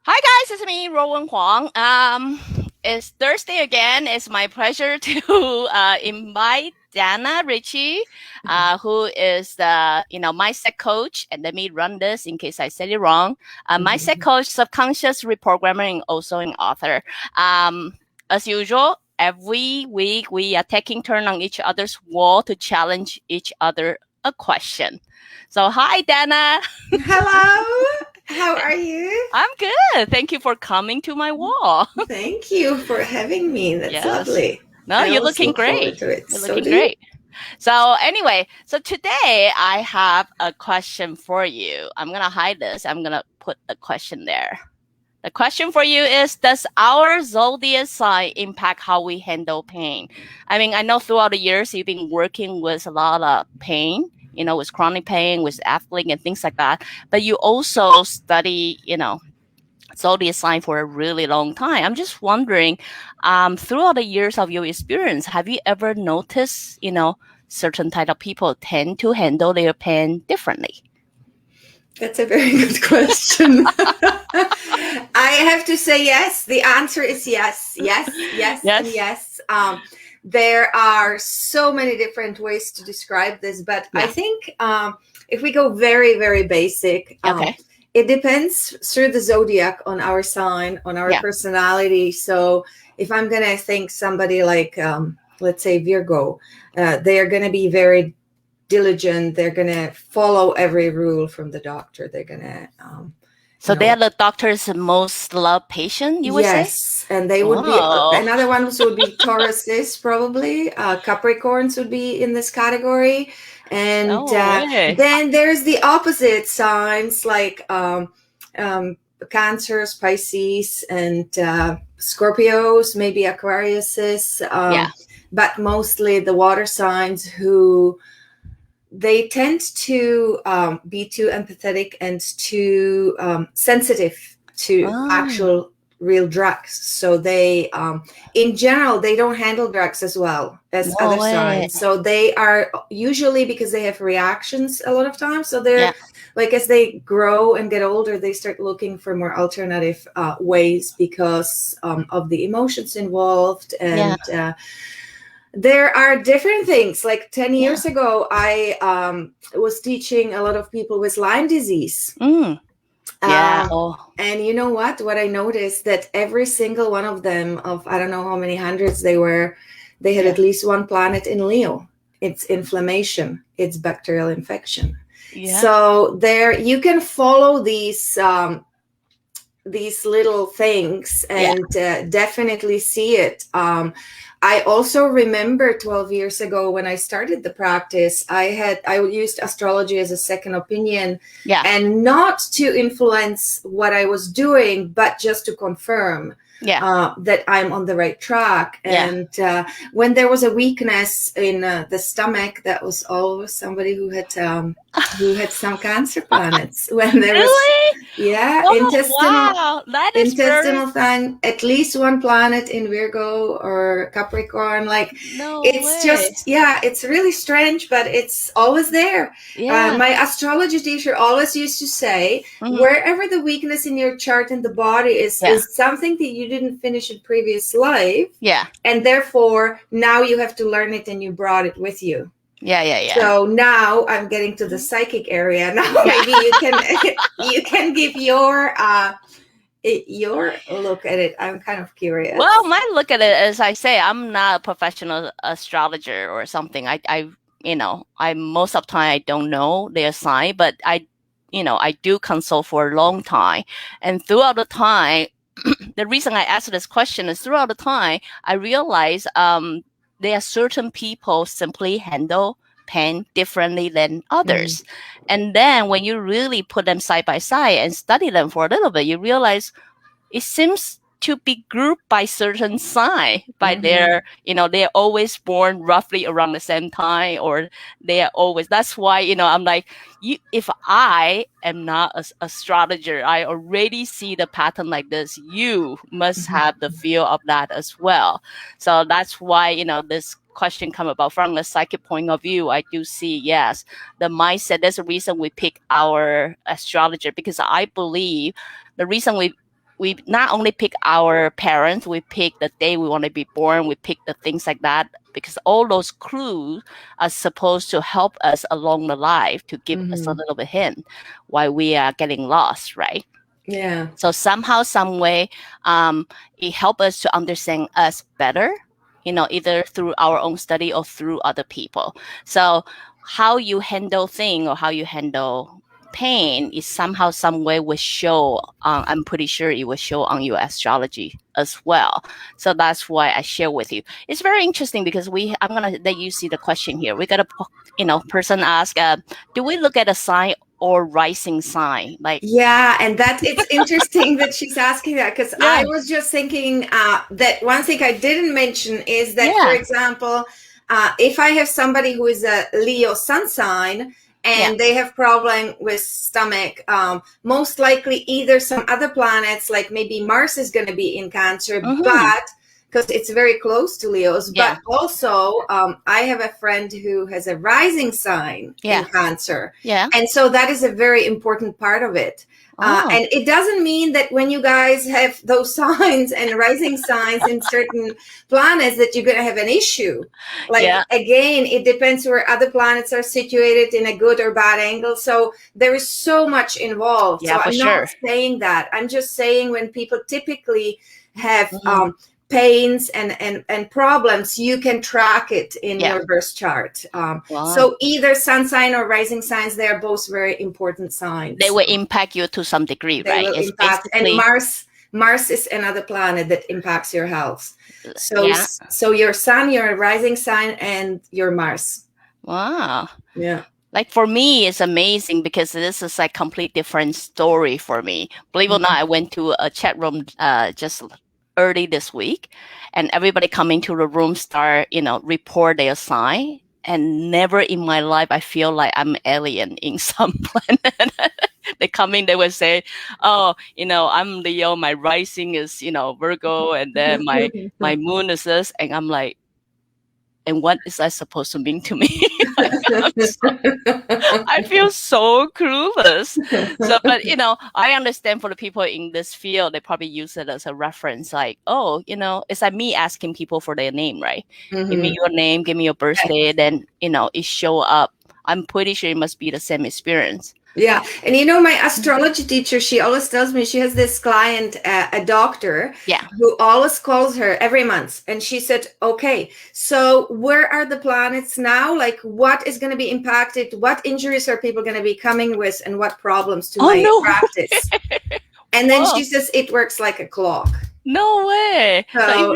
Hi guys, it's me, Ruowen Huang. It's Thursday again. It's my pleasure to invite Dana Ritchie, who is the mindset coach. And let me run this in case I said it wrong. Mindset coach, subconscious reprogramming, and also an author. As usual, every week we are taking turn on each other's wall to challenge each other a question. So hi, Dana. Hello. How are you? I'm good. Thank you for coming to my wall. Thank you for having me. That's Yes. lovely. No, I you're always looking look forward great. to it. You're So looking do you? great. So anyway, so today I have a question for you. I'm going to hide this. I'm going to put a question there. The question for you is, does our zodiac sign impact how we handle pain? I mean, I know throughout the years you've been working with a lot of pain, with chronic pain, with athlete and things like that. But you also study, zodiac sign for a really long time. I'm just wondering, throughout the years of your experience, have you ever noticed, certain type of people tend to handle their pain differently? That's a very good question. I have to say yes. The answer is yes, yes, yes, and yes. There are so many different ways to describe this, but I think if we go very, very basic, it depends through the zodiac on our sign, on our personality. So if I'm going to think somebody like, let's say Virgo, they are going to be very diligent. They're going to follow every rule from the doctor. They're going to... So they are the doctor's most loved patient, you would say? Yes, and they would be, another ones would be Tauruses probably, Capricorns would be in this category. And then there's the opposite signs like Cancers, Pisces, and Scorpios, maybe Aquariuses, but mostly the water signs who... they tend to be too empathetic and too sensitive to actual real drugs. So they, in general, they don't handle drugs as well as other signs. So they are usually, because they have reactions a lot of times. So they're like, as they grow and get older, they start looking for more alternative ways because of the emotions involved. And there are different things. Like 10 years ago, I was teaching a lot of people with Lyme disease. And you know what I noticed, that every single one of them, of I don't know how many hundreds they were, they had at least one planet in Leo. It's inflammation, it's bacterial infection. So there you can follow these little things and definitely see it. I also remember 12 years ago when I started the practice, I used astrology as a second opinion, and not to influence what I was doing, but just to confirm that I'm on the right track. And when there was a weakness in the stomach, that was always somebody who had some Cancer planets. When there was intestinal thing, at least one planet in Virgo or Capricorn. Like it's really strange, but it's always there. My astrology teacher always used to say, wherever the weakness in your chart in the body is something that you didn't finish in previous life, and therefore now you have to learn it, and you brought it with you. So now I'm getting to the psychic area. Now maybe you can give your look at it. I'm kind of curious. Well, my look at it, as I say, I'm not a professional astrologer or something. I most of the time I don't know their sign, but I do consult for a long time, and throughout the time, the reason I asked this question is throughout the time I realized there are certain people simply handle pain differently than others. And then when you really put them side by side and study them for a little bit, you realize it seems to be grouped by certain sign, by their, they're always born roughly around the same time, or they are always, that's why, I'm like, if I am not an astrologer, I already see the pattern like this, you must have the feel of that as well. So that's why, this question come about from the psychic point of view. I do see, yes, the mindset. There's a reason we pick our astrologer, because I believe the reason we we not only pick our parents, we pick the day we want to be born, we pick the things like that, because all those clues are supposed to help us along the life to give us a little bit hint why we are getting lost, right? Yeah. So somehow, some way, it helps us to understand us better, either through our own study or through other people. So how you handle things or how you handle pain is somehow, some way will show, I'm pretty sure it will show on your astrology as well. So that's why I share with you. It's very interesting because I'm going to let you see the question here. We got a, person ask, do we look at a sign or rising sign? Yeah, and it's interesting that she's asking that, because I was just thinking that one thing I didn't mention is that, for example, if I have somebody who is a Leo sun sign and they have problem with stomach, most likely either some other planets, like maybe Mars is going to be in Cancer, but because it's very close to Leo's, but also I have a friend who has a rising sign in Cancer. Yeah. And so that is a very important part of it. And it doesn't mean that when you guys have those signs and rising signs in certain planets that you're going to have an issue. Again, it depends where other planets are situated in a good or bad angle. So there is so much involved. Yeah, so I'm not saying that. I'm just saying when people typically have pains and problems, you can track it in your birth chart. So either sun sign or rising signs, they're both very important signs. They will impact you to some degree, right? Will impact, and Mars is another planet that impacts your health. So your sun, your rising sign, and your Mars. Wow. Yeah. Like for me, it's amazing because this is like complete different story for me. Believe it or not, I went to a chat room just early this week, and everybody coming to the room start, report their sign. And never in my life I feel like I'm alien in some planet. They come in, they would say, "Oh, I'm Leo. My rising is, Virgo, and then my moon is this," and I'm like, and what is that supposed to mean to me? I feel so clueless. So, but I understand for the people in this field, they probably use it as a reference. Like, oh, it's like me asking people for their name, right? Give me your name, give me your birthday, then it show up. I'm pretty sure it must be the same experience. Yeah. And my astrology teacher, she always tells me she has this client, a doctor, who always calls her every month. And she said, okay, so where are the planets now? Like, what is going to be impacted? What injuries are people going to be coming with? And what problems to practice? And then she says, it works like a clock. No way. So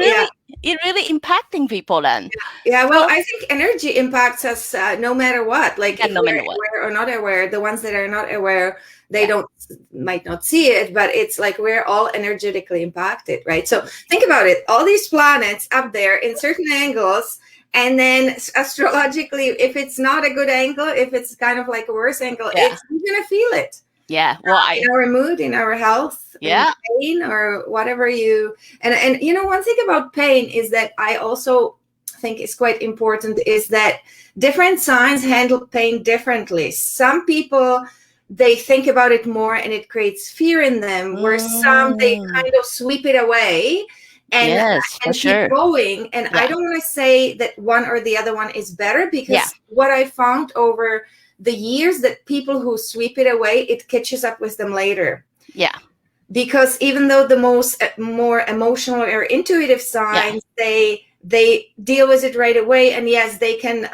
it really impacting people then. Yeah, well, I think energy impacts us no matter what. Like if no we're matter what. aware or not aware, the ones that are not aware, they might not see it, but it's like we're all energetically impacted, right? So think about it. All these planets up there in certain angles, and then astrologically, if it's not a good angle, if it's kind of like a worse angle, you're going to feel it. Yeah. Well, in our mood, in our health, in pain, or whatever you. And one thing about pain is that I also think is quite important is that different signs handle pain differently. Some people, they think about it more and it creates fear in them, where some, they kind of sweep it away and keep going. And I don't want to say that one or the other one is better, because what I found over the years, that people who sweep it away, it catches up with them later. Yeah. Because even though the more emotional or intuitive signs, they deal with it right away. And yes, they can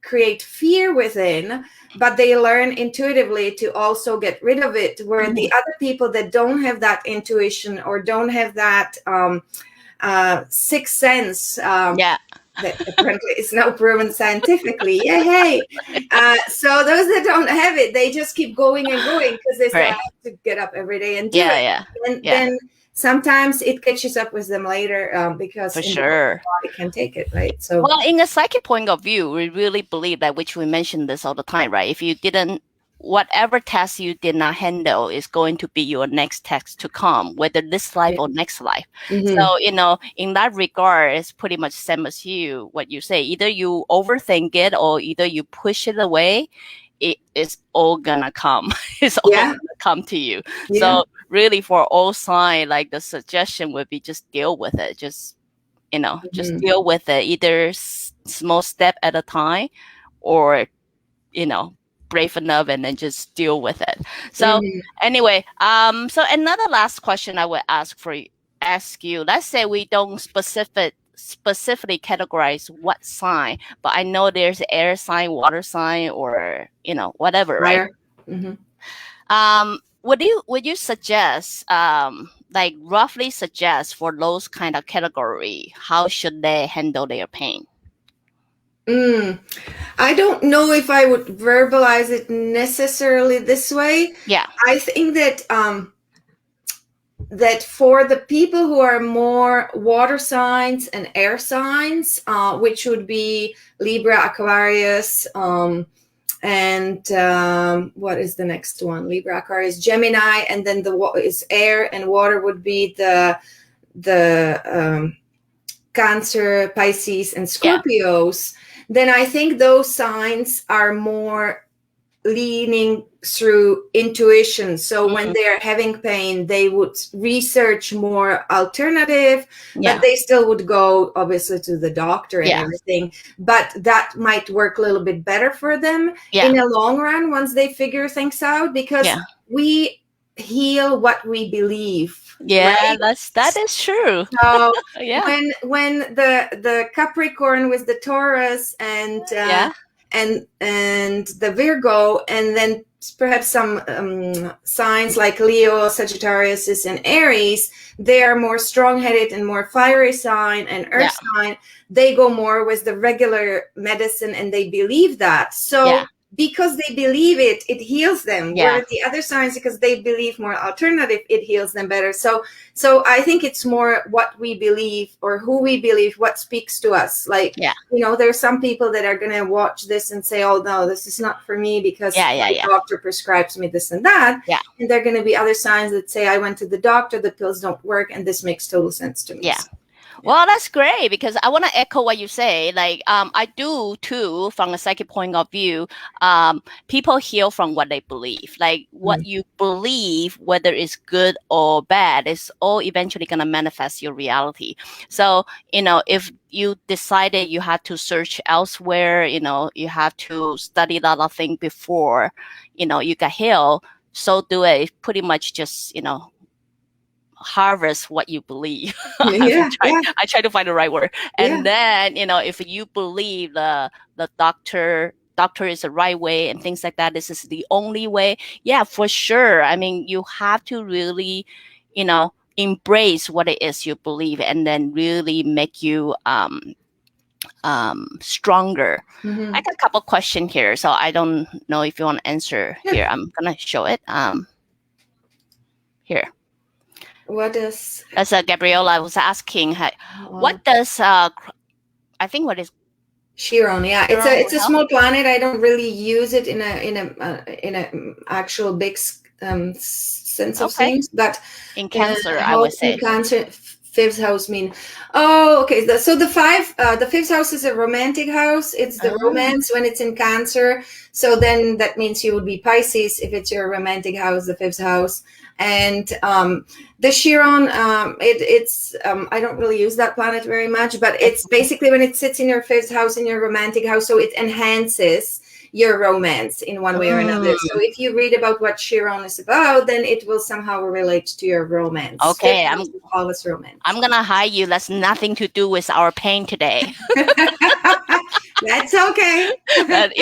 create fear within, but they learn intuitively to also get rid of it. Where the other people that don't have that intuition or don't have that sixth sense, that apparently is now proven scientifically. So those that don't have it, they just keep going and going because they still have to get up every day and do it. And then sometimes it catches up with them later because the body can take it, right? So, well, in a psychic point of view, we really believe that, which we mention this all the time, right? If you didn't, whatever task you did not handle is going to be your next task to come, whether this life or next life. So, in that regard, it's pretty much same as what you say. Either you overthink it or either you push it away. it is all gonna come. It's all gonna come to you. So really for all sign, like the suggestion would be just deal with it. Just, just deal with it, either small step at a time or, brave enough and then just deal with it. So anyway, so another last question I would ask you, let's say we don't specifically categorize what sign, but I know there's air sign, water sign, or, whatever, right? Would you suggest, like roughly suggest for those kind of category, how should they handle their pain? I don't know if I would verbalize it necessarily this way. Yeah. I think that that for the people who are more water signs and air signs, which would be Libra, Aquarius, and what is the next one? Libra, Aquarius, Gemini, and then is air and water would be the Cancer, Pisces, and Scorpios. Then I think those signs are more leaning through intuition. So when they are having pain, they would research more alternative, but they still would go obviously to the doctor and everything. But that might work a little bit better for them in the long run once they figure things out, because we heal what we believe. Yeah, right? that is true. So when the Capricorn with the Taurus and the Virgo, and then perhaps some signs like Leo, Sagittarius, and Aries, they are more strong-headed and more fiery sign, and earth sign, they go more with the regular medicine and they believe that. So because they believe it, it heals them. Whereas the other signs, because they believe more alternative, it heals them better. So I think it's more what we believe or who we believe, what speaks to us. Like, there's some people that are going to watch this and say, oh, no, this is not for me because my doctor prescribes me this and that. Yeah. And there are going to be other signs that say, I went to the doctor, the pills don't work, and this makes total sense to me. Yeah. Well, that's great, because I want to echo what you say. Like, I do too, from a psychic point of view. People heal from what they believe. Like, what you believe, whether it's good or bad, is all eventually going to manifest your reality. So, if you decided you had to search elsewhere, you have to study a lot of things before, you get healed. So do it. Pretty much just, harvest what you believe. I try to find the right word. And then, if you believe the doctor is the right way and things like that, this is the only way. Yeah, for sure. I mean, you have to really, embrace what it is you believe, and then really make you stronger. I got a couple questions here, so I don't know if you want to answer here. I'm gonna show it. Here. What is? As Gabriella was asking, what does I think what is Chiron? Yeah, it's a small planet. I don't really use it in a actual big sense of things, but in Cancer, I would say. In Cancer, fifth house mean. Oh, okay. So the fifth house is a romantic house. It's the romance when it's in Cancer. So then that means you would be Pisces if it's your romantic house, the fifth house. And the Chiron, it's I don't really use that planet very much, but it's basically when it sits in your fifth house, in your romantic house, so it enhances your romance in one way or another. So if you read about what Chiron is about, then it will somehow relate to your romance. Okay, always romance. I'm gonna hide you. That's nothing to do with our pain today. That's okay. But,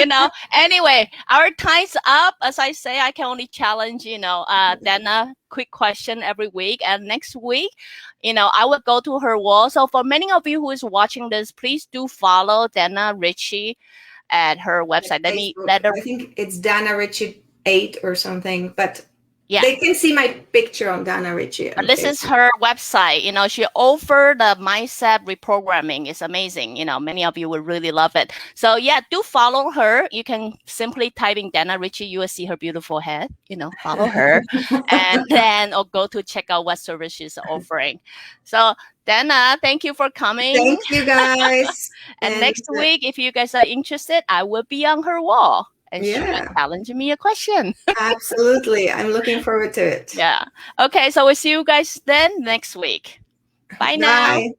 anyway, our time's up. As I say, I can only challenge, Dana, quick question every week. And next week, I will go to her wall. So for many of you who is watching this, please do follow Dana Ritchie at her website. I think it's Dana Ritchie 8 or something, but they can see my picture on Dana Ritchie. But this is her website. She offered the mindset reprogramming. It's amazing. Many of you will really love it. So do follow her. You can simply type in Dana Ritchie. You will see her beautiful head. Follow her, and then go to check out what service she's offering. So Dana, thank you for coming. Thank you, guys. and next week, if you guys are interested, I will be on her wall. and challenge me a question. Absolutely. I'm looking forward to it. Yeah. Okay, so we'll see you guys then next week. Bye now. Bye.